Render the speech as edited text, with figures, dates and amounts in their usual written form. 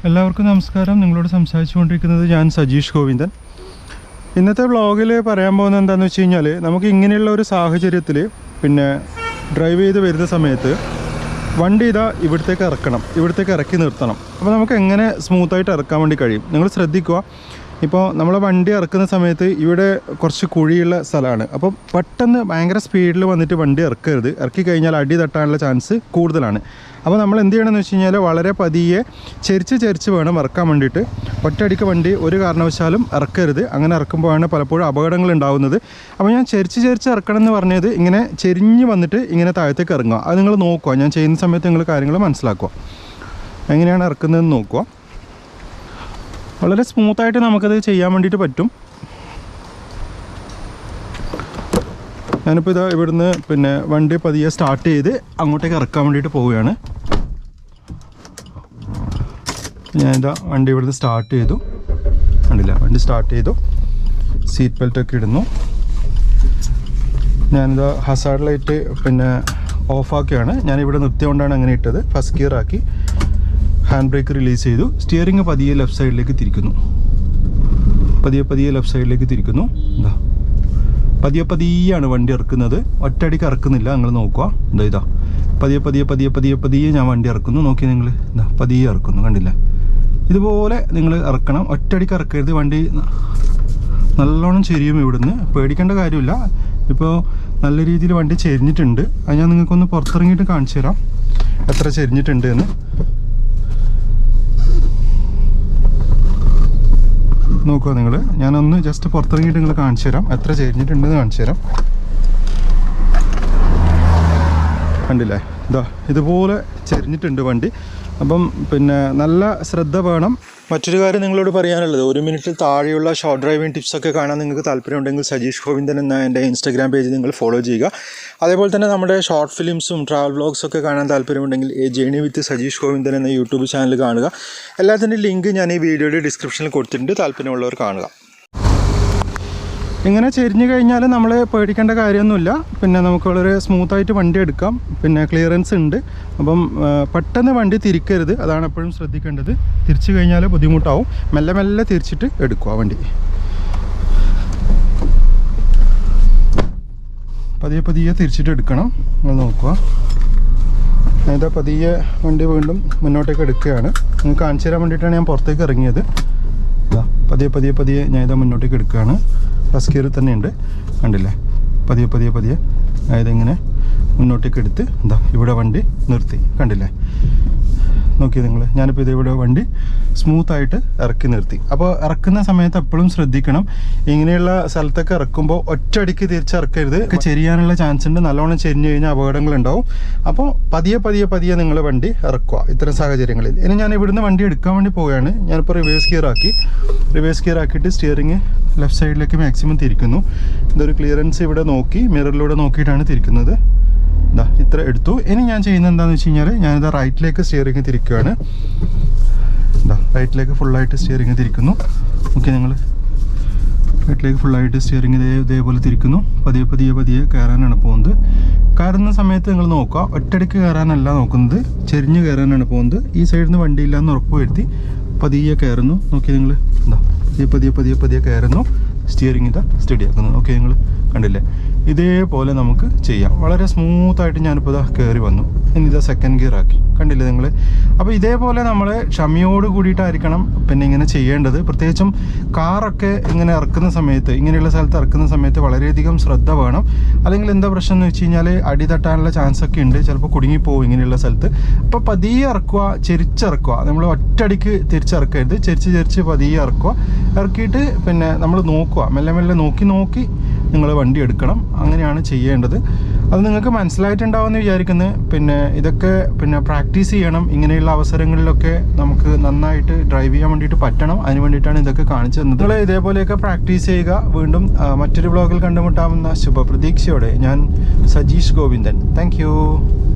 എല്ലാവർക്കും നമസ്കാരം. നിങ്ങളോട് സംസാരിച്ചുകൊണ്ടിരിക്കുന്നത് ഞാൻ സജീഷ് ഗോവിന്ദൻ. ഇന്നത്തെ വ്ളോഗിൽ പറയാൻ പോകുന്നത് എന്താണെന്ന് വെച്ച് കഴിഞ്ഞാൽ, നമുക്ക് ഇങ്ങനെയുള്ള ഒരു സാഹചര്യത്തിൽ ഡ്രൈവ് ചെയ്ത് വരുന്ന സമയത്ത് വണ്ടി ഇവിടത്തേക്ക് ഇറക്കി നിർത്തണം. അപ്പോൾ നമുക്ക് എങ്ങനെ സ്മൂത്തായിട്ട് ഇറക്കാൻ വേണ്ടി കഴിയും നിങ്ങൾ ശ്രദ്ധിക്കുക. ഇപ്പോൾ നമ്മൾ വണ്ടി ഇറക്കുന്ന സമയത്ത് ഇവിടെ കുറച്ച് കുഴിയുള്ള സ്ഥലമാണ്. അപ്പോൾ പെട്ടെന്ന് ഭയങ്കര സ്പീഡിൽ വന്നിട്ട് വണ്ടി ഇറക്കരുത്. ഇറക്കി കഴിഞ്ഞാൽ അടി തട്ടാനുള്ള ചാൻസ് കൂടുതലാണ്. അപ്പോൾ നമ്മൾ എന്ത് ചെയ്യണമെന്ന് വെച്ച് കഴിഞ്ഞാൽ, വളരെ പതിയെ ചെരിച്ച് വേണം ഇറക്കാൻ വേണ്ടിയിട്ട്. ഒറ്റയടിക്ക് വണ്ടി ഒരു കാരണവശാലും ഇറക്കരുത്. അങ്ങനെ ഇറക്കുമ്പോഴാണ് പലപ്പോഴും അപകടങ്ങൾ ഉണ്ടാകുന്നത്. അപ്പോൾ ഞാൻ ചെരിച്ച് ഇറക്കണം എന്ന് പറഞ്ഞത്, ഇങ്ങനെ ചെരിഞ്ഞ് വന്നിട്ട് ഇങ്ങനെ താഴത്തേക്ക് ഇറങ്ങുക. അത് നിങ്ങൾ നോക്കുക. ഞാൻ ചെയ്യുന്ന സമയത്ത് നിങ്ങൾ കാര്യങ്ങൾ മനസ്സിലാക്കുക, എങ്ങനെയാണ് ഇറക്കുന്നതെന്ന് നോക്കുക. വളരെ സ്മൂത്തായിട്ട് നമുക്കത് ചെയ്യാൻ വേണ്ടിയിട്ട് പറ്റും. ഞാനിപ്പോൾ ഇതാ ഇവിടുന്ന് വണ്ടി പതിയെ സ്റ്റാർട്ട് ചെയ്ത് അങ്ങോട്ടേക്ക് ഇറക്കാൻ വേണ്ടിയിട്ട് പോവുകയാണ്. ഞാനിതാ വണ്ടി ഇവിടുന്ന് സ്റ്റാർട്ട് ചെയ്തു. കണ്ടില്ല, വണ്ടി സ്റ്റാർട്ട് ചെയ്തു. സീറ്റ് ബെൽറ്റൊക്കെ ഇടുന്നു. ഞാനിതാ ഹസാർഡ് ലൈറ്റ് ഓഫാക്കിയാണ്. ഞാനിവിടെ നിർത്തിയോണ്ടാണ് അങ്ങനെ ഇട്ടത്. ഫസ്റ്റ് ഗിയർ ആക്കി ഹാൻഡ് ബ്രേക്ക് റിലീസ് ചെയ്തു. സ്റ്റിയറിംഗ് പതിയെ ലെഫ്റ്റ് സൈഡിലേക്ക് തിരിക്കുന്നു. പതിയെ ലെഫ്റ്റ് സൈഡിലേക്ക് തിരിക്കുന്നു. എന്താ പതിയാണ് വണ്ടി ഇറക്കുന്നത്. ഒറ്റയടിക്ക് ഇറക്കുന്നില്ല. നിങ്ങൾ നോക്കുക. ഇതാ പതിയെ ഞാൻ വണ്ടി ഇറക്കുന്നു. നോക്കി നിങ്ങൾ, എന്താ പതിയെ ഇറക്കുന്നു. കണ്ടില്ല, ഇതുപോലെ നിങ്ങൾ ഇറക്കണം. ഒറ്റയടിക്ക് ഇറക്കരുത്. വണ്ടി നല്ലോണം ചെരിയും. ഇവിടുന്ന് പേടിക്കേണ്ട കാര്യമില്ല. ഇപ്പോൾ നല്ല രീതിയിൽ വണ്ടി ചെരിഞ്ഞിട്ടുണ്ട്. അത് ഞാൻ നിങ്ങൾക്കൊന്ന് പുറത്തിറങ്ങിയിട്ട് കാണിച്ചു തരാം എത്ര ചെരിഞ്ഞിട്ടുണ്ട് എന്ന്. നോക്കുക നിങ്ങൾ, ഞാനൊന്ന് ജസ്റ്റ് പുറത്തിറങ്ങിയിട്ട് നിങ്ങൾ കാണിച്ചു തരാം എത്ര ചെരിഞ്ഞിട്ടുണ്ടെന്ന് കാണിച്ചു തരാം. കണ്ടില്ലേ, ഇതാ ഇതുപോലെ ചെരിഞ്ഞിട്ടുണ്ട് വണ്ടി. അപ്പം നല്ല ശ്രദ്ധ വേണം. മറ്റൊരു കാര്യം നിങ്ങളോട് പറയാനുള്ളത്, 1 മിനിറ്റിൽ താഴെയുള്ള ഷോർട്ട് ഡ്രൈവിംഗ് ടിപ്സൊക്കെ കാണാൻ നിങ്ങൾക്ക് താല്പര്യമുണ്ടെങ്കിൽ സജീഷ് ഗോവിന്ദൻ എന്ന എൻ്റെ ഇൻസ്റ്റാഗ്രാം പേജ് നിങ്ങൾ ഫോളോ ചെയ്യുക. അതേപോലെ തന്നെ നമ്മുടെ ഷോർട്ട് ഫിലിംസും ട്രാവൽ വ്ളോഗ്സൊക്കെ കാണാൻ താല്പര്യമുണ്ടെങ്കിൽ ജേണി വിത്ത് സജീഷ് ഗോവിന്ദൻ എന്ന യൂട്യൂബ് ചാനൽ കാണുക. എല്ലാത്തിൻ്റെ ലിങ്ക് ഞാൻ ഈ വീഡിയോയുടെ ഡിസ്ക്രിപ്ഷനിൽ കൊടുത്തിട്ടുണ്ട്. താല്പര്യമുള്ളവർ കാണുക. ഇങ്ങനെ ചെരിഞ്ഞു കഴിഞ്ഞാൽ നമ്മൾ പേടിക്കേണ്ട കാര്യമൊന്നുമില്ല. നമുക്ക് വളരെ സ്മൂത്തായിട്ട് വണ്ടി എടുക്കാം. ക്ലിയറൻസ് ഉണ്ട്. അപ്പം പെട്ടെന്ന് വണ്ടി തിരിക്കരുത്. അതാണ് എപ്പോഴും ശ്രദ്ധിക്കേണ്ടത്. തിരിച്ചു കഴിഞ്ഞാൽ ബുദ്ധിമുട്ടാവും. മെല്ലെ തിരിച്ചിട്ട് എടുക്കുക വണ്ടി. പതിയെ തിരിച്ചിട്ട് എടുക്കണം. നിങ്ങൾ നോക്കുക. ഞാനിതാ പതിയെ വണ്ടി വീണ്ടും മുന്നോട്ടേക്ക് എടുക്കുകയാണ്. നിങ്ങൾക്ക് കാണിച്ചു തരാൻ വേണ്ടിയിട്ടാണ് ഞാൻ പുറത്തേക്ക് ഇറങ്ങിയത്. പതിയെ ഞാനിതാ മുന്നോട്ടേക്ക് എടുക്കുകയാണ്. ഫസ്റ്റ് ഗിയറിൽ തന്നെ ഉണ്ട്. കണ്ടില്ലേ, പതിയെ ഇങ്ങനെ മുന്നോട്ടേക്ക് എടുത്ത് ഇവിടെ വണ്ടി നിർത്തി. കണ്ടില്ലേ, നോക്കി നിങ്ങൾ. ഞാനിപ്പോൾ ഇവിടെ വണ്ടി സ്മൂത്തായിട്ട് ഇറക്കി നിർത്തി. അപ്പോൾ ഇറക്കുന്ന സമയത്ത് എപ്പോഴും ശ്രദ്ധിക്കണം. ഇങ്ങനെയുള്ള സ്ഥലത്തൊക്കെ ഇറക്കുമ്പോൾ ഒറ്റയടിക്ക് തിരിച്ചിറക്കരുത്. ചെരിയാനുള്ള ചാൻസ് ഉണ്ട്. നല്ലോണം ചെരിഞ്ഞു കഴിഞ്ഞാൽ അപകടങ്ങളുണ്ടാവും. അപ്പോൾ പതിയെ നിങ്ങൾ വണ്ടി ഇറക്കുക ഇത്തരം സാഹചര്യങ്ങളിൽ. ഇനി ഞാൻ ഇവിടുന്ന് വണ്ടി എടുക്കാൻ വേണ്ടി പോവുകയാണ്. ഞാനിപ്പോൾ റിവേഴ്സ് ഗിയർ ആക്കിയിട്ട് സ്റ്റിയറിങ് ലെഫ്റ്റ് സൈഡിലേക്ക് മാക്സിമം തിരിക്കുന്നു. ഇതൊരു ക്ലിയറൻസ് ഇവിടെ നോക്കി മിററിലൂടെ നോക്കിയിട്ടാണ് തിരിക്കുന്നത്. ഇത്ര എടുത്തു. ഇനി ഞാൻ ചെയ്യുന്നത് എന്താണെന്ന് വെച്ച് കഴിഞ്ഞാൽ, ഞാനിത് റൈറ്റിലേക്ക് സ്റ്റിയറിങ് തിരിക്കുകയാണ്. റൈറ്റിലേക്ക് ഫുള്ളായിട്ട് സ്റ്റിയറിങ് തിരിക്കുന്നു. ഓക്കെ, നിങ്ങൾ റൈറ്റിലേക്ക് ഫുള്ളായിട്ട് സ്റ്റിയറിങ് ഇതേപോലെ തിരിക്കുന്നു. പതിയെ കയറാനാണ് പോകുന്നത്. കയറുന്ന സമയത്ത് നിങ്ങൾ നോക്കുക, ഒറ്റയടിക്ക് കയറാനല്ല നോക്കുന്നത്, ചെരിഞ്ഞ് കയറാനാണ് പോകുന്നത്. ഈ സൈഡിൽ നിന്ന് വണ്ടിയില്ലാന്ന് ഉറപ്പ് വരുത്തി പതിയെ കയറുന്നു. നോക്കി നിങ്ങൾ, പതിയെ കയറുന്നു. സ്റ്റിയറിങ് സ്റ്റഡിയാക്കുന്നു. ഓക്കെ, നിങ്ങൾ കണ്ടില്ലേ, ഇതേപോലെ നമുക്ക് ചെയ്യാം. വളരെ സ്മൂത്തായിട്ട് ഞാനിപ്പോൾ കയറി വന്നു. ഇനി സെക്കൻഡ് ഗിയർ ആക്കി. കണ്ടില്ലേ നിങ്ങൾ. അപ്പോൾ ഇതേപോലെ നമ്മൾ ക്ഷമയോട് കൂടിയിട്ടായിരിക്കണം ഇങ്ങനെ ചെയ്യേണ്ടത്. പ്രത്യേകിച്ചും കാറൊക്കെ ഇങ്ങനെ ഇറക്കുന്ന സമയത്ത്, ഇങ്ങനെയുള്ള സ്ഥലത്ത് ഇറക്കുന്ന സമയത്ത് വളരെയധികം ശ്രദ്ധ വേണം. അല്ലെങ്കിൽ എന്താ പ്രശ്നം എന്ന് വെച്ച് കഴിഞ്ഞാൽ, അടി തട്ടാനുള്ള ചാൻസ് ഒക്കെ ഉണ്ട്. ചിലപ്പോൾ കുടുങ്ങിപ്പോവും ഇങ്ങനെയുള്ള സ്ഥലത്ത്. അപ്പോൾ പതിയെ ഇറക്കുക, ചെരിച്ചിറക്കുക. നമ്മൾ ഒറ്റയടിക്ക് തിരിച്ചിറക്കരുത്. ചെരിച്ച് പതിയെ ഇറക്കുക. ഇറക്കിയിട്ട് നമ്മൾ നോക്കുക, മെല്ലെ നോക്കി നിങ്ങൾ വണ്ടി എടുക്കണം. അങ്ങനെയാണ് ചെയ്യേണ്ടത്. അത് നിങ്ങൾക്ക് മനസ്സിലായിട്ടുണ്ടാവുമെന്ന് വിചാരിക്കുന്നത്. ഇതൊക്കെ പ്രാക്ടീസ് ചെയ്യണം. ഇങ്ങനെയുള്ള അവസരങ്ങളിലൊക്കെ നമുക്ക് നന്നായിട്ട് ഡ്രൈവ് ചെയ്യാൻ വേണ്ടിയിട്ട് പറ്റണം. അതിന് വേണ്ടിയിട്ടാണ് ഇതൊക്കെ കാണിച്ചു തന്നത്. നിങ്ങൾ ഇതേപോലെയൊക്കെ പ്രാക്ടീസ് ചെയ്യുക. വീണ്ടും മറ്റൊരു വ്ളോഗിൽ കണ്ടുമുട്ടാമെന്ന ശുഭപ്രതീക്ഷയോടെ ഞാൻ സജീഷ് ഗോവിന്ദൻ. താങ്ക്